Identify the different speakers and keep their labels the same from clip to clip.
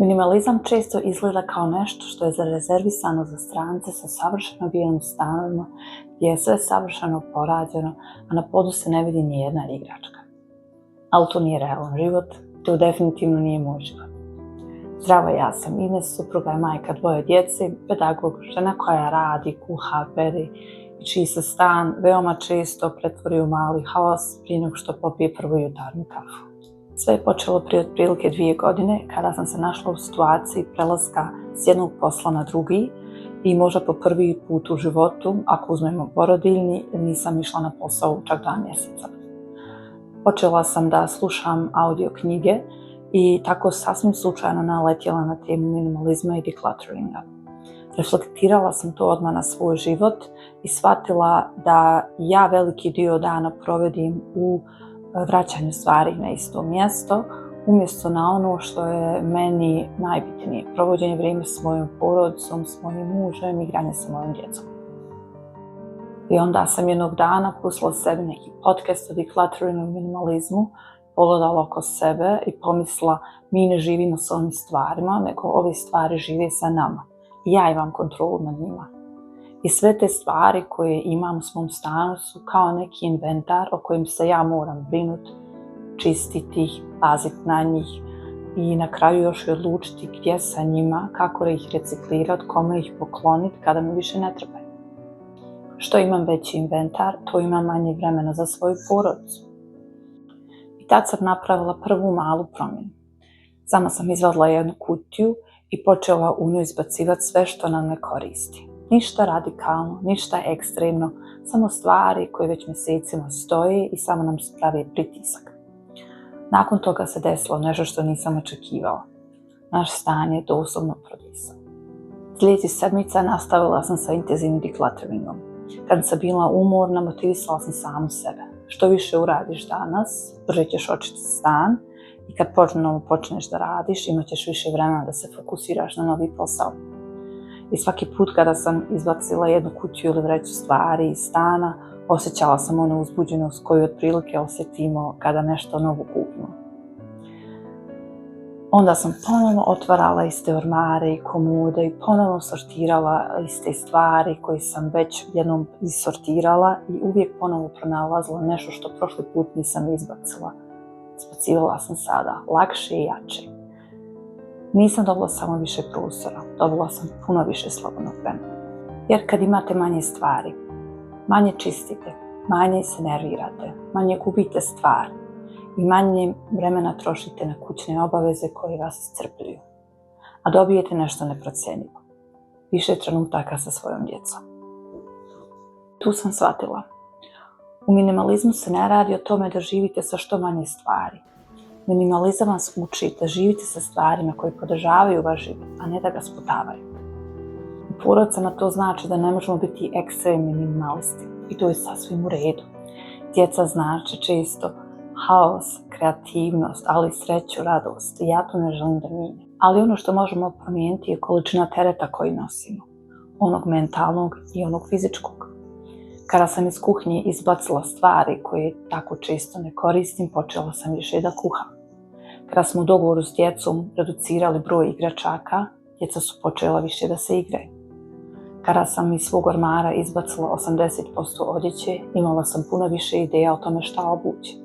Speaker 1: Minimalizam često izgleda kao nešto što je rezervisano za strance sa savršeno bijelim stanovima, gdje je sve savršeno porađeno, a na podu se ne vidi ni jedna igračka. Ali to nije realan život, to definitivno nije moj život. Zdravo, ja sam Ines, supruga i majka dvoje djece, pedagog, žena koja radi, kuha, peri i čiji se stan veoma često pretvori u mali haos prije nego što popije prvu jutarnju kafu. Sve je počelo prije otprilike 2 godine kada sam se našla u situaciji prelaska s jednog posla na drugi i možda po prvi put u životu, ako uzmemo porodiljni, nisam išla na posao čak 2 mjeseca. Počela sam da slušam audio knjige i tako sasvim slučajno naletjela na temu minimalizma i declutteringa. Reflektirala sam to odmah na svoj život i shvatila da ja veliki dio dana provedim u vraćanju stvari na isto mjesto, umjesto na ono što je meni najbitnije, provođenje vrijeme s mojom porodicom, s mojim mužem, igranje sa mojom djecom. I onda sam jednog dana pustila sebi neki podcast o declutteringu i minimalizmu, pogledala oko sebe i pomislila, mi ne živimo s ovim stvarima, nego ove stvari žive sa nama. I ja imam kontrolu nad njima. I sve te stvari koje imam u svom stanu su kao neki inventar o kojim se ja moram brinuti, čistiti ih, paziti na njih i na kraju još i odlučiti gdje sa njima, kako ih reciklirati, kome ih pokloniti kada mi više ne trebaju. Što imam veći inventar, to imam manje vremena za svoju porodicu. I tad sam napravila prvu malu promjenu. Sama sam izvadila jednu kutiju i počela u nju izbacivati sve što nam ne koristi. Ništa radikalno, ništa ekstremno, samo stvari koje već mjesecima stoje i samo nam pravi pritisak. Nakon toga se desilo nešto što nisam očekivala. Naš stan je doslovno prodisao. Sljedećih sedmica nastavila sam sa intenzivnim declutteringom. Kad sam bila umorna, motivisala sam samu sebe. Što više uradiš danas, brže ćeš očistiti stan i kad ponovno počneš da radiš, imat ćeš više vremena da se fokusiraš na novi posao. I svaki put kada sam izbacila jednu kutiju ili vreću stvari iz stana, osjećala sam onu uzbuđenost koju otprilike osjetimo kada nešto novo kupimo. Onda sam ponovno otvarala iste ormare i komode i ponovno sortirala iste stvari koje sam već jednom izsortirala i uvijek ponovno pronalazila nešto što prošli put nisam izbacila. Izbacivala sam sada lakše i jače. Nisam dobila samo više prostora, dobila sam puno više slobodnog vremena. Jer kad imate manje stvari, manje čistite, manje se nervirate, manje gubite stvari i manje vremena trošite na kućne obaveze koje vas iscrpljuju. A dobijete nešto neprocjenjivo. Više trenutaka sa svojom djecom. Tu sam shvatila. U minimalizmu se ne radi o tome da živite sa što manje stvari. Minimalizam vas uči da živite sa stvarima koje podržavaju vaš život, a ne da ga sputavaju. U porodicama to znači da ne možemo biti ekstremni minimalisti i to je sasvim u redu. Djeca znače često haos, kreativnost, ali i sreću, radost i ja to ne želim da mijenjam. Ali ono što možemo promijeniti je količina tereta koji nosimo, onog mentalnog i onog fizičkog. Kada sam iz kuhinje izbacila stvari koje tako često ne koristim, počela sam više da kuham. Kada smo u dogovoru s djecom reducirali broj igračaka, djeca su počela više da se igraju. Kada sam iz svog ormara izbacila 80% odjeće, imala sam puno više ideja o tome šta obući.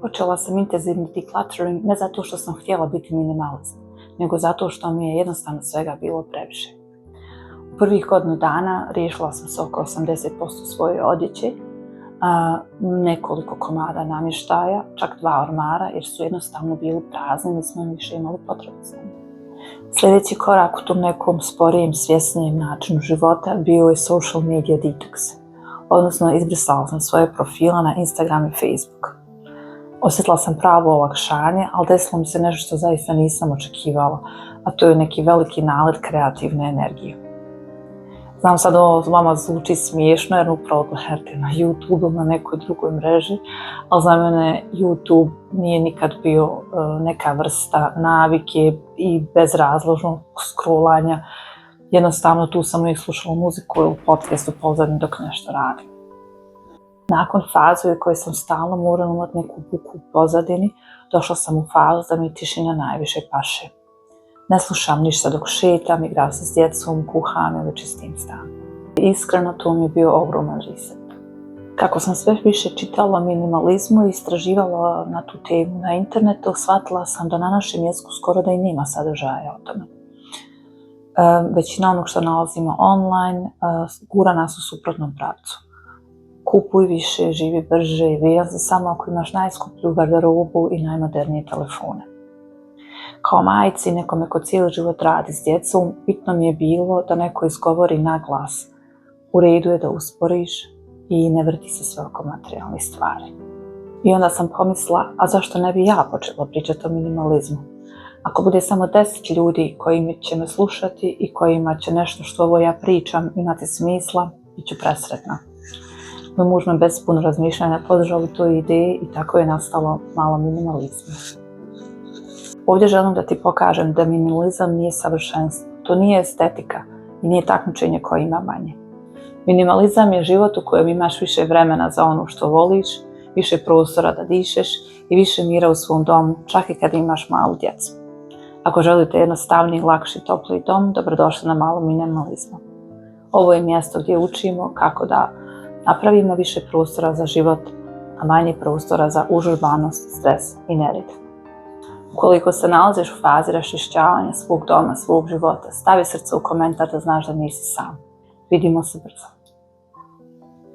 Speaker 1: Počela sam intenzivni decluttering ne zato što sam htjela biti minimalist, nego zato što mi je jednostavno svega bilo previše. U prvih godinu dana riješila sam se oko 80% svoje odjeće, nekoliko komada namještaja, čak 2 ormara jer su jednostavno bili prazni, nismo im više imali potrebe za njim. Sljedeći korak u tom nekom sporijem, svjesnijem načinu života bio je social media detox, odnosno izbrisala sam svoje profile na Instagram i Facebook. Osjetila sam pravo olakšanje, ali desilo mi se nešto što zaista nisam očekivala, a to je neki veliki nalet kreativne energije. Znam sad ovo vama zvuči smiješno jer upravo gledate na YouTube ili na nekoj drugoj mreži, ali za mene YouTube nije nikad bio neka vrsta navike i bezrazložnog scrollanja. Jednostavno tu sam uvijek slušala muziku ili podcast u pozadini dok nešto radim. Nakon faze u kojoj sam stalno morala imati neku buku u pozadini, došla sam u fazu da mi tišina najviše paše. Ne slušam ništa dok šetam, igram se s djecom, kuham ili čistim stan. Iskreno, to mi je bio ogroman reset. Kako sam sve više čitala o minimalizmu i istraživala na tu temu na internetu, shvatila sam da na našem jeziku skoro da i nema sadržaja o tome. Većina onog što nalazimo online gura nas u suprotnom pravcu. Kupuj više, živi brže i vijan se samo ako imaš najskuplju garderobu i najmodernije telefone. Kao majci, nekome ko cijeli život radi s djecom, bitno mi je bilo da neko izgovori na glas: u redu je da usporiš i ne vrti se sve oko materijalnih stvari. I onda sam pomislila, a zašto ne bi ja počela pričati o minimalizmu? Ako bude samo 10 ljudi koji će me slušati i kojima će nešto što ovo ja pričam imati smisla, bit ću presretna. Moj muž me bez puno razmišljanja podržao u toj ideji i tako je nastalo malo minimalizma. Ovdje želim da ti pokažem da minimalizam nije savršenstvo. To nije estetika i nije takmičenje koje ima manje. Minimalizam je život u kojem imaš više vremena za ono što voliš, više prostora da dišeš i više mira u svom domu, čak i kad imaš malu djecu. Ako želite jednostavniji, lakši, topliji dom, dobrodošli na Malo minimalizma. Ovo je mjesto gdje učimo kako da napravimo više prostora za život, a manje prostora za užurbanost, stres i nered. Ukoliko se nalaziš u fazi raščišćavanja svog doma, svog života, stavi srce u komentar da znaš da nisi sam. Vidimo se brzo.